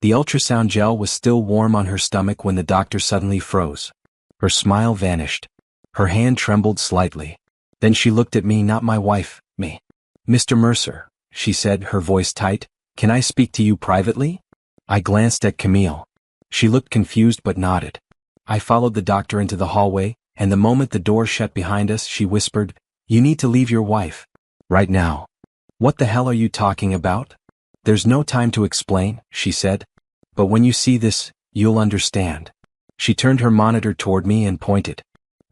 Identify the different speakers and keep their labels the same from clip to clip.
Speaker 1: The ultrasound gel was still warm on her stomach when the doctor suddenly froze. Her smile vanished. Her hand trembled slightly. Then she looked at me, not my wife, me. "Mr. Mercer," she said, her voice tight, "can I speak to you privately?" I glanced at Camille. She looked confused but nodded. I followed the doctor into the hallway, and the moment the door shut behind us, she whispered, "You need to leave your wife. Right now." "What the hell are you talking about?" "There's no time to explain," she said. "But when you see this, you'll understand." She turned her monitor toward me and pointed.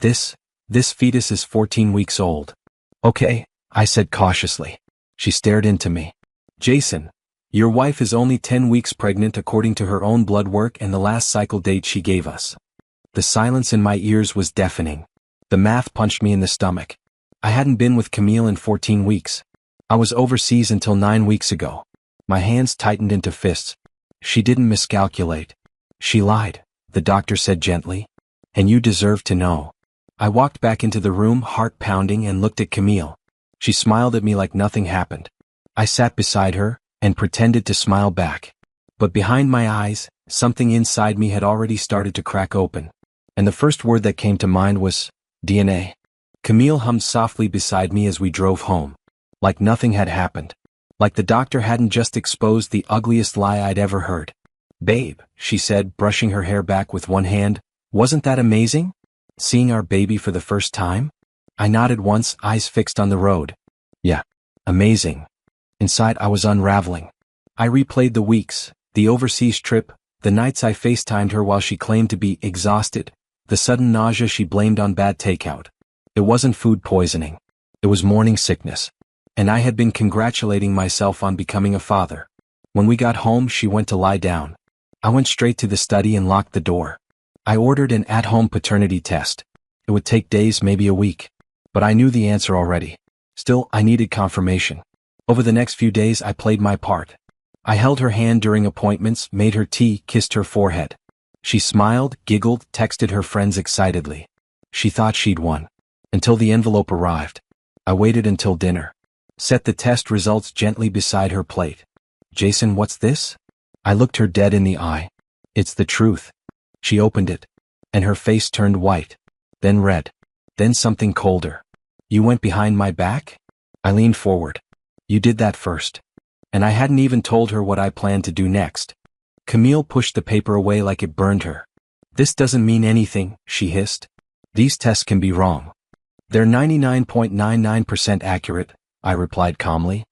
Speaker 1: This fetus is 14 weeks old." "Okay," I said cautiously. She stared into me. "Jason, your wife is only 10 weeks pregnant according to her own blood work and the last cycle date she gave us." The silence in my ears was deafening. The math punched me in the stomach. I hadn't been with Camille in 14 weeks. I was overseas until 9 weeks ago. My hands tightened into fists. "She didn't miscalculate. She lied," the doctor said gently. "And you deserve to know." I walked back into the room, heart pounding, and looked at Camille. She smiled at me like nothing happened. I sat beside her and pretended to smile back. But behind my eyes, something inside me had already started to crack open. And the first word that came to mind was DNA. Camille hummed softly beside me as we drove home. Like nothing had happened. Like the doctor hadn't just exposed the ugliest lie I'd ever heard. "Babe," she said, brushing her hair back with one hand, "wasn't that amazing? Seeing our baby for the first time?" I nodded once, eyes fixed on the road. "Yeah. Amazing." Inside I was unraveling. I replayed the weeks, the overseas trip, the nights I FaceTimed her while she claimed to be exhausted, the sudden nausea she blamed on bad takeout. It wasn't food poisoning. It was morning sickness. And I had been congratulating myself on becoming a father. When we got home, she went to lie down. I went straight to the study and locked the door. I ordered an at-home paternity test. It would take days, maybe a week. But I knew the answer already. Still, I needed confirmation. Over the next few days, I played my part. I held her hand during appointments, made her tea, kissed her forehead. She smiled, giggled, texted her friends excitedly. She thought she'd won. Until the envelope arrived. I waited until dinner. Set the test results gently beside her plate. "Jason, what's this?" I looked her dead in the eye. "It's the truth." She opened it. And her face turned white. Then red. Then something colder. "You went behind my back?" I leaned forward. "You did that first." And I hadn't even told her what I planned to do next. Camille pushed the paper away like it burned her. "This doesn't mean anything," she hissed. "These tests can be wrong." "They're 99.99% accurate," I replied calmly.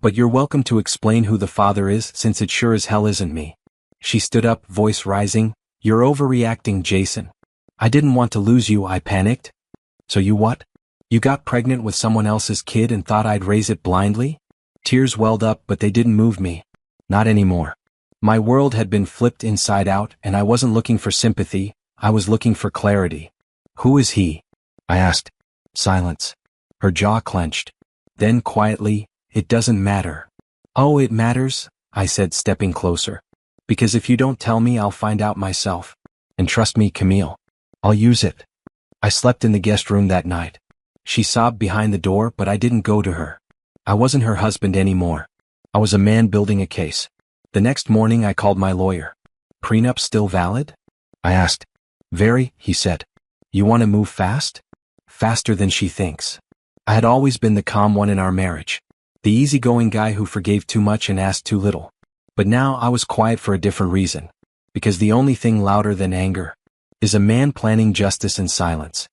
Speaker 1: "But you're welcome to explain who the father is, since it sure as hell isn't me." She stood up, voice rising. "You're overreacting, Jason." "I didn't want to lose you," I panicked. "So you what? You got pregnant with someone else's kid and thought I'd raise it blindly?" Tears welled up, but they didn't move me. Not anymore. My world had been flipped inside out, and I wasn't looking for sympathy, I was looking for clarity. "Who is he?" I asked. Silence. Her jaw clenched. Then quietly, "It doesn't matter." "Oh, it matters," I said, stepping closer. "Because if you don't tell me, I'll find out myself. And trust me, Camille, I'll use it." I slept in the guest room that night. She sobbed behind the door, but I didn't go to her. I wasn't her husband anymore. I was a man building a case. The next morning I called my lawyer. "Prenup still valid?" I asked. "Very," he said. "You want to move fast?" "Faster than she thinks." I had always been the calm one in our marriage. The easygoing guy who forgave too much and asked too little. But now I was quiet for a different reason. Because the only thing louder than anger is a man planning justice in silence.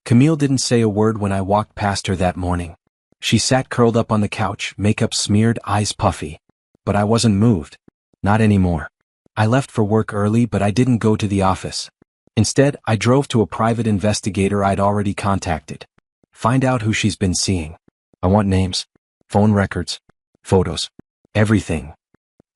Speaker 1: Camille didn't say a word when I walked past her that morning. She sat curled up on the couch, makeup smeared, eyes puffy. But I wasn't moved. Not anymore. I left for work early, but I didn't go to the office. Instead, I drove to a private investigator I'd already contacted. Find out who she's been seeing. I want names, phone records, photos, everything.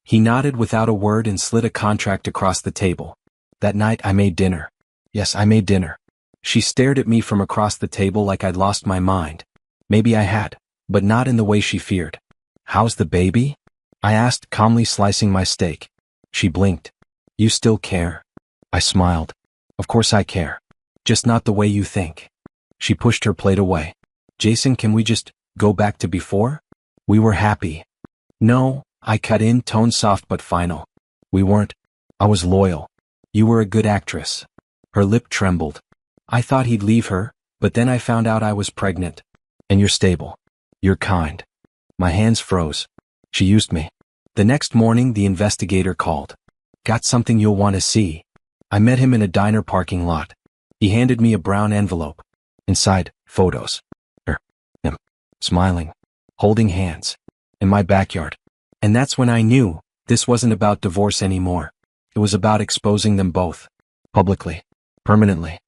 Speaker 1: He nodded without a word and slid a contract across the table. That night I made dinner. Yes, I made dinner. She stared at me from across the table like I'd lost my mind. Maybe I had, but not in the way she feared. "How's the baby?" I asked, calmly slicing my steak. She blinked. "You still care?" I smiled. "Of course I care. Just not the way you think." She pushed her plate away. "Jason, can we just go back to before? We were happy." "No," I cut in, tone soft but final. We weren't. I was loyal. You were a good actress. Her lip trembled. I thought he'd leave her, but then I found out I was pregnant. And you're stable. You're kind. My hands froze. She used me. The next morning, the investigator called. Got something you'll want to see. I met him in a diner parking lot. He handed me a brown envelope. Inside, photos. Him. Smiling. Holding hands. In my backyard. And that's when I knew this wasn't about divorce anymore. It was about exposing them both. Publicly. Permanently.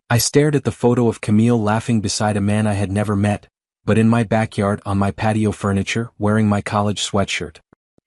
Speaker 1: I stared at the photo of Camille laughing beside a man I had never met, but in my backyard on my patio furniture wearing my college sweatshirt.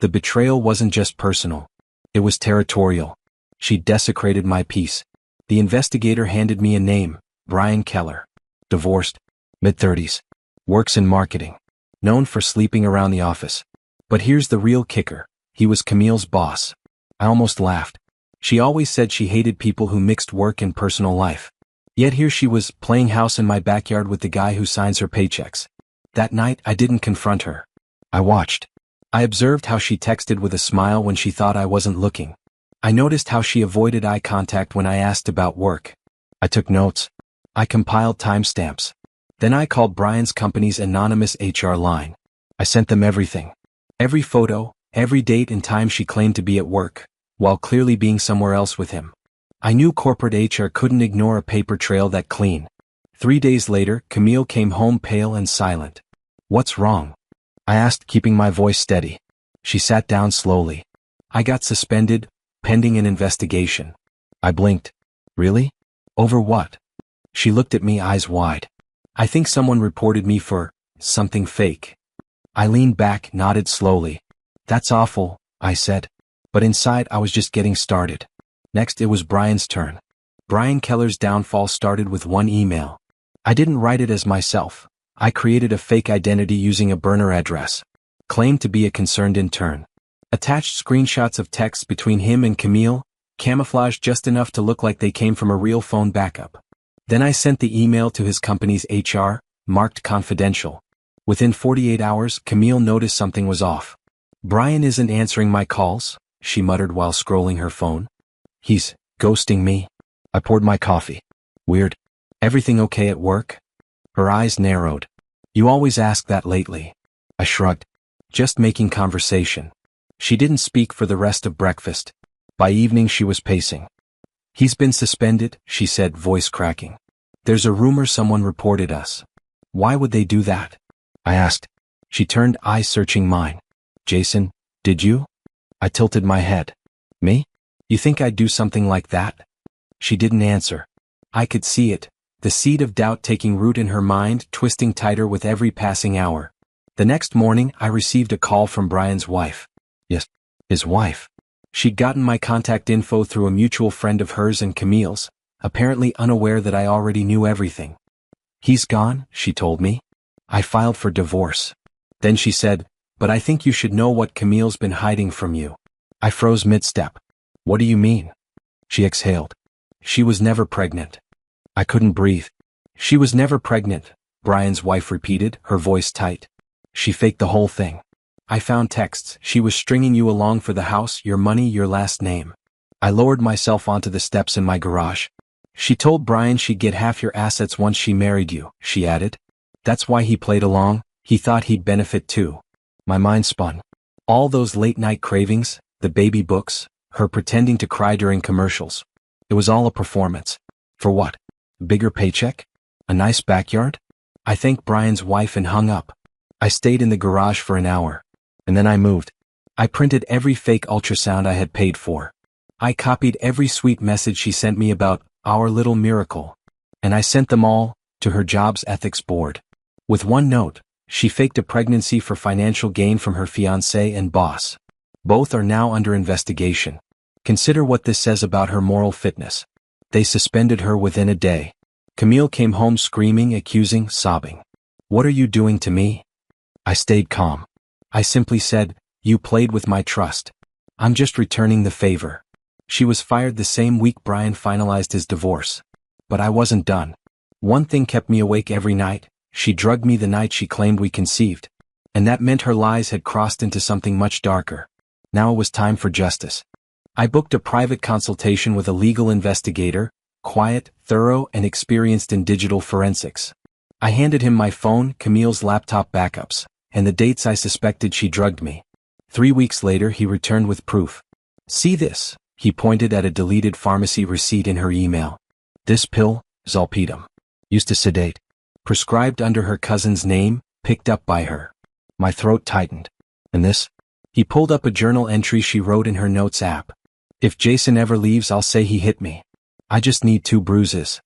Speaker 1: The betrayal wasn't just personal. It was territorial. She desecrated my peace. The investigator handed me a name, Brian Keller. Divorced. Mid-30s. Works in marketing. Known for sleeping around the office. But here's the real kicker. He was Camille's boss. I almost laughed. She always said she hated people who mixed work and personal life. Yet here she was, playing house in my backyard with the guy who signs her paychecks. That night, I didn't confront her. I watched. I observed how she texted with a smile when she thought I wasn't looking. I noticed how she avoided eye contact when I asked about work. I took notes. I compiled timestamps. Then I called Brian's company's anonymous HR line. I sent them everything. Every photo, every date and time she claimed to be at work, while clearly being somewhere else with him. I knew corporate HR couldn't ignore a paper trail that clean. 3 days later, Camille came home pale and silent. What's wrong? I asked, keeping my voice steady. She sat down slowly. I got suspended, pending an investigation. I blinked. Really? Over what? She looked at me, eyes wide. I think someone reported me for something fake. I leaned back, nodded slowly. That's awful, I said. But inside I was just getting started. Next it was Brian's turn. Brian Keller's downfall started with one email. I didn't write it as myself. I created a fake identity using a burner address. Claimed to be a concerned intern. Attached screenshots of texts between him and Camille, camouflaged just enough to look like they came from a real phone backup. Then I sent the email to his company's HR, marked confidential. Within 48 hours, Camille noticed something was off. Brian isn't answering my calls, she muttered while scrolling her phone. He's ghosting me. I poured my coffee. Weird. Everything okay at work? Her eyes narrowed. You always ask that lately. I shrugged. Just making conversation. She didn't speak for the rest of breakfast. By evening she was pacing. He's been suspended, she said, voice cracking. There's a rumor someone reported us. Why would they do that? I asked. She turned, eyes searching mine. Jason, did you? I tilted my head. Me? You think I'd do something like that? She didn't answer. I could see it, the seed of doubt taking root in her mind, twisting tighter with every passing hour. The next morning, I received a call from Brian's wife. Yes, his wife. She'd gotten my contact info through a mutual friend of hers and Camille's, apparently unaware that I already knew everything. He's gone, she told me. I filed for divorce. Then she said, but I think you should know what Camille's been hiding from you. I froze mid-step. What do you mean? She exhaled. She was never pregnant. I couldn't breathe. She was never pregnant, Brian's wife repeated, her voice tight. She faked the whole thing. I found texts. She was stringing you along for the house, your money, your last name. I lowered myself onto the steps in my garage. She told Brian she'd get half your assets once she married you, she added. That's why he played along. He thought he'd benefit too. My mind spun. All those late-night cravings, the baby books, her pretending to cry during commercials. It was all a performance. For what? A bigger paycheck? A nice backyard? I thanked Brian's wife and hung up. I stayed in the garage for an hour. And then I moved. I printed every fake ultrasound I had paid for. I copied every sweet message she sent me about our little miracle. And I sent them all to her job's ethics board. With one note, she faked a pregnancy for financial gain from her fiancé and boss. Both are now under investigation. Consider what this says about her moral fitness. They suspended her within a day. Camille came home screaming, accusing, sobbing. What are you doing to me? I stayed calm. I simply said, you played with my trust. I'm just returning the favor. She was fired the same week Brian finalized his divorce. But I wasn't done. One thing kept me awake every night. She drugged me the night she claimed we conceived. And that meant her lies had crossed into something much darker. Now it was time for justice. I booked a private consultation with a legal investigator, quiet, thorough, and experienced in digital forensics. I handed him my phone, Camille's laptop backups, and the dates I suspected she drugged me. 3 weeks later he returned with proof. See this, he pointed at a deleted pharmacy receipt in her email. This pill, zolpidem. Used to sedate. Prescribed under her cousin's name, picked up by her. My throat tightened. And this? He pulled up a journal entry she wrote in her notes app. If Jason ever leaves, I'll say he hit me. I just need 2 bruises.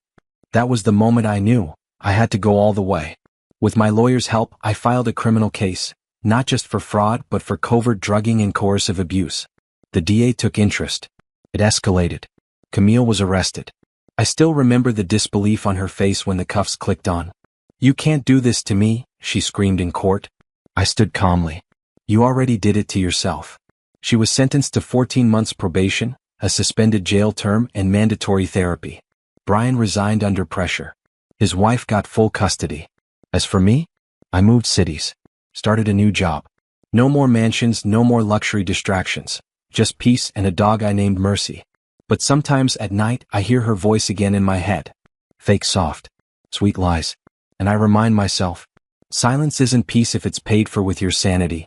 Speaker 1: That was the moment I knew I had to go all the way. With my lawyer's help, I filed a criminal case, not just for fraud but for covert drugging and coercive abuse. The DA took interest. It escalated. Camille was arrested. I still remember the disbelief on her face when the cuffs clicked on. You can't do this to me, she screamed in court. I stood calmly. You already did it to yourself. She was sentenced to 14 months probation, a suspended jail term, and mandatory therapy. Brian resigned under pressure. His wife got full custody. As for me, I moved cities. Started a new job. No more mansions, no more luxury distractions. Just peace and a dog I named Mercy. But sometimes at night I hear her voice again in my head. Fake soft. Sweet lies. And I remind myself, silence isn't peace if it's paid for with your sanity.